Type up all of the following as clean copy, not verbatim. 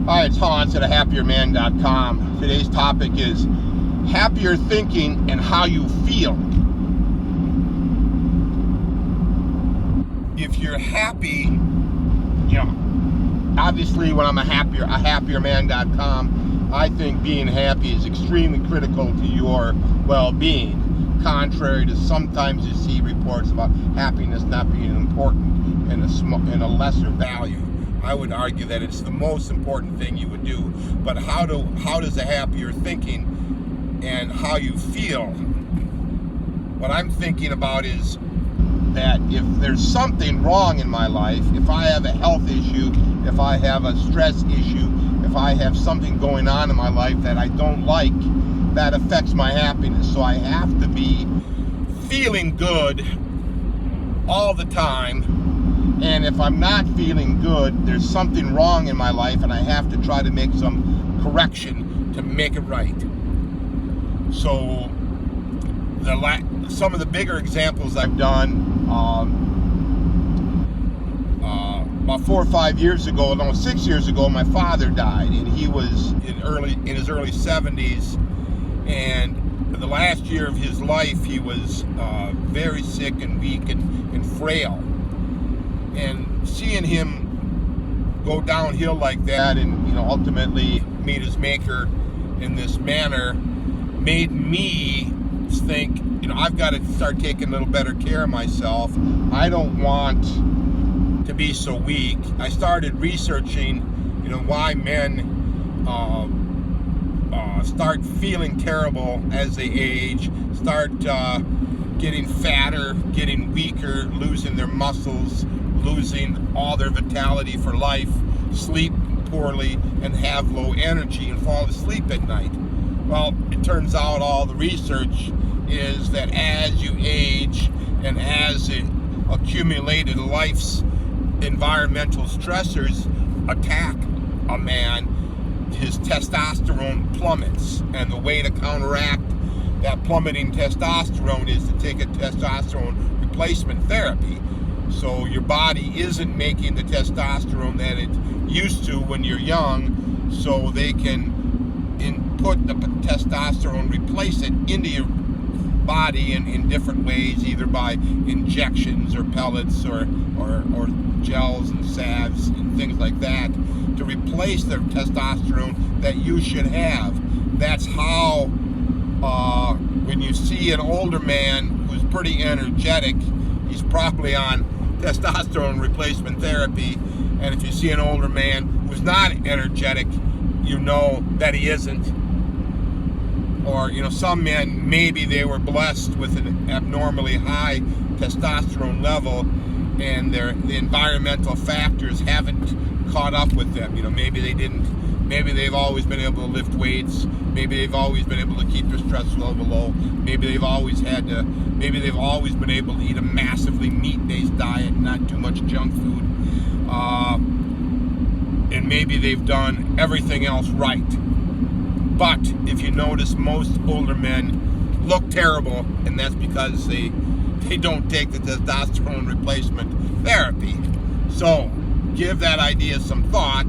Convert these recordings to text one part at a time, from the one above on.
Hi, it's Hans at happierman.com. Today's topic is happier thinking and how you feel. If you're happy, obviously when I'm a happierman.com, I think being happy is extremely critical to your well-being, contrary to sometimes you see reports about happiness not being important and a lesser value. I would argue that it's the most important thing you would do. But how does a happier thinking and how you feel? What I'm thinking about is that if there's something wrong in my life, if I have a health issue, if I have a stress issue, if I have something going on in my life that I don't like, that affects my happiness. So I have to be feeling good all the time. And if I'm not feeling good, there's something wrong in my life and I have to try to make some correction to make it right. So some of the bigger examples I've done, about 4 or 5 years ago, 6 years ago, my father died, and he was in his early 70s, and the last year of his life he was very sick and weak and frail. And seeing him go downhill like that and ultimately meet his maker in this manner made me think, I've got to start taking a little better care of myself. I don't want to be so weak. I started researching, why men start feeling terrible as they age, start getting fatter, getting weaker, losing their muscles, losing all their vitality for life, sleep poorly, and have low energy and fall asleep at night. Well, it turns out all the research is that as you age and as it accumulated life's environmental stressors attack a man, his testosterone plummets. And the way to counteract that plummeting testosterone is to take a testosterone replacement therapy. So your body isn't making the testosterone that it used to when you're young, so they can input the testosterone, replace it into your body in different ways, either by injections or pellets or gels and salves and things like that, to replace the testosterone that you should have. That's how when you see an older man who's pretty energetic, he's probably on testosterone replacement therapy. And if you see an older man who's not energetic, you know that he isn't. Or some men, maybe they were blessed with an abnormally high testosterone level and the environmental factors haven't caught up with them. Maybe they didn't. Maybe they've always been able to lift weights. Maybe they've always been able to keep their stress level low. Maybe they've always been able to eat a massively meat-based diet, not too much junk food. And maybe they've done everything else right. But if you notice, most older men look terrible, and that's because they don't take the testosterone replacement therapy. So give that idea some thought.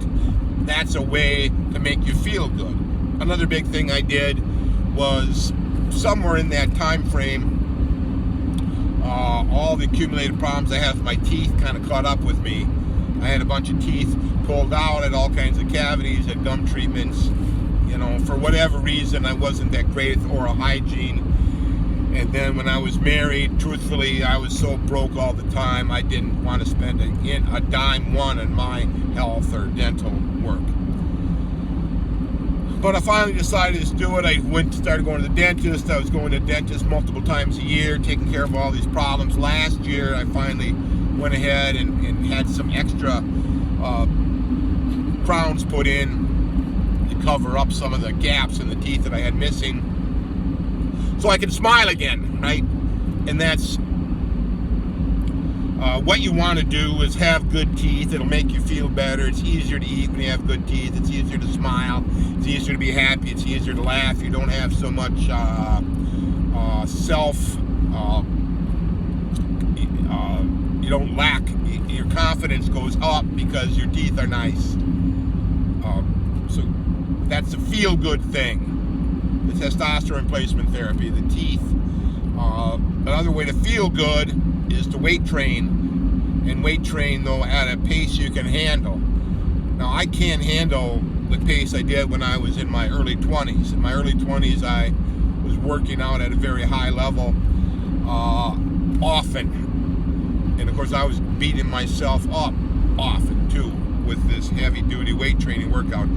That's a way to make you feel good. Another big thing I did was somewhere in that time frame, all the accumulated problems I had with my teeth kind of caught up with me. I had a bunch of teeth pulled out, had all kinds of cavities, had gum treatments. For whatever reason, I wasn't that great at oral hygiene. And then when I was married, truthfully, I was so broke all the time, I didn't want to spend a dime on my health or dental work. But I finally decided to do it. I started going to the dentist. I was going to the dentist multiple times a year, taking care of all these problems. Last year, I finally went ahead and had some extra crowns put in to cover up some of the gaps in the teeth that I had missing, so I could smile again, right? And that's what you want to do is have good teeth. It'll make you feel better. It's easier to eat when you have good teeth. It's easier to smile. It's easier to be happy. It's easier to laugh. You don't have so much you don't lack. Your confidence goes up because your teeth are nice. That's the feel-good thing. The testosterone replacement therapy, the teeth. Another way to feel good is to weight train, and weight train though at a pace you can handle. Now I can't handle the pace I did when I was in my early 20s. In my early 20s, I was working out at a very high level often, and of course I was beating myself up often too with this heavy-duty weight training workout.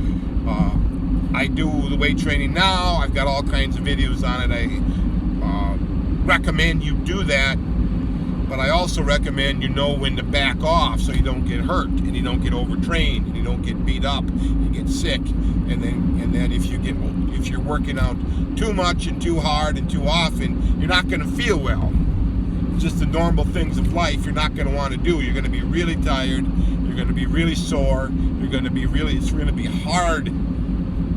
I do the weight training now. I've got all kinds of videos on it. I recommend you do that, but I also recommend you know when to back off so you don't get hurt and you don't get overtrained and you don't get beat up and get sick. And then if you're working out too much and too hard and too often, you're not going to feel well. Just the normal things of life you're not going to want to do. You're going to be really tired. You're going to be really sore. It's going to be hard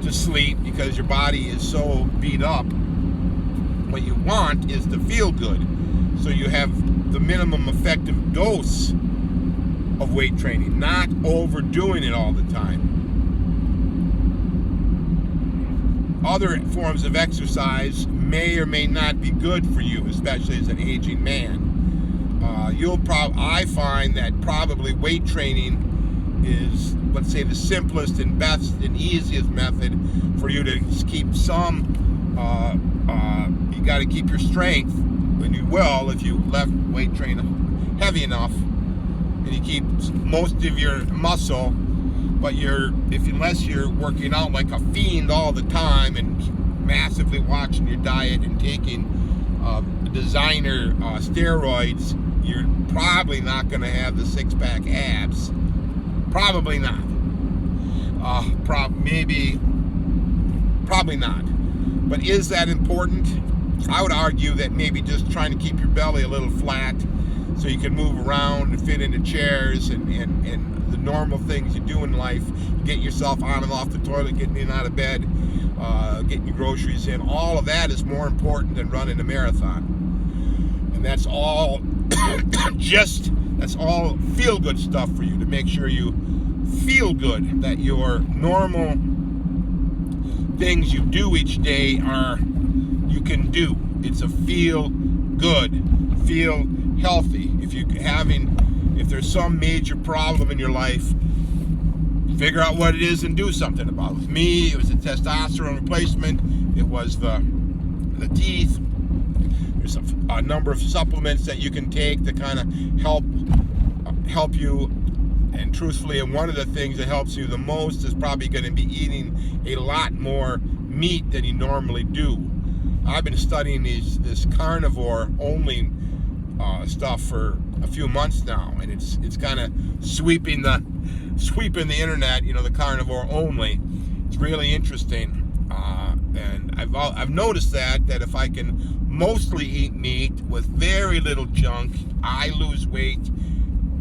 to sleep because your body is so beat up. What you want is to feel good. So you have the minimum effective dose of weight training, not overdoing it all the time. Other forms of exercise may or may not be good for you, especially as an aging man. I find that probably weight training is, let's say, the simplest and best and easiest method for you to keep some. You got to keep your strength, and you will if you left weight training heavy enough, and you keep most of your muscle. But unless you're working out like a fiend all the time and massively watching your diet and taking designer steroids, you're probably not going to have the six-pack abs. Probably not. Probably not. But is that important? I would argue that maybe just trying to keep your belly a little flat so you can move around and fit into chairs and the normal things you do in life, get yourself on and off the toilet, getting in and out of bed, getting your groceries in, all of that is more important than running a marathon. And that's all that's all feel-good stuff for you, to make sure you feel good, that your normal things you do each day you can do. It's a feel good, feel healthy. If there's some major problem in your life, figure out what it is and do something about it. With me, it was the testosterone replacement. It was the teeth. There's a number of supplements that you can take to kind of help you. And truthfully, and one of the things that helps you the most is probably going to be eating a lot more meat than you normally do. I've been studying this carnivore only stuff for a few months now, and it's kind of sweeping the internet. The carnivore only. It's really interesting, and I've noticed that if I can mostly eat meat with very little junk, I lose weight.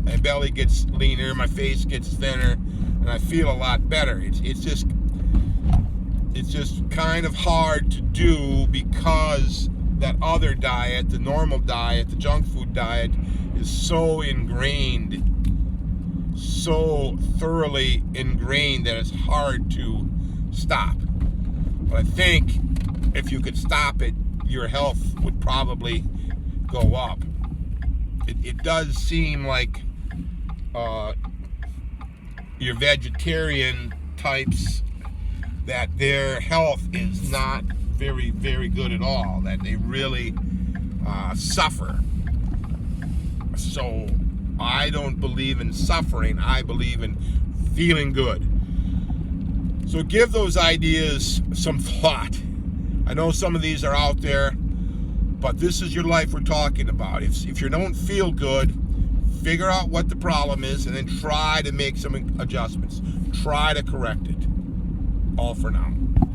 My belly gets leaner, my face gets thinner, and I feel a lot better. It's just kind of hard to do because that other diet, the normal diet, the junk food diet, is so ingrained, so thoroughly ingrained that it's hard to stop. But I think if you could stop it, your health would probably go up. It does seem like your vegetarian types, that their health is not very, very good at all, that they really suffer. So I don't believe in suffering. I believe in feeling good. So give those ideas some thought. I know some of these are out there, but this is your life we're talking about. If you don't feel good, figure out what the problem is and then try to make some adjustments. Try to correct it. All for now.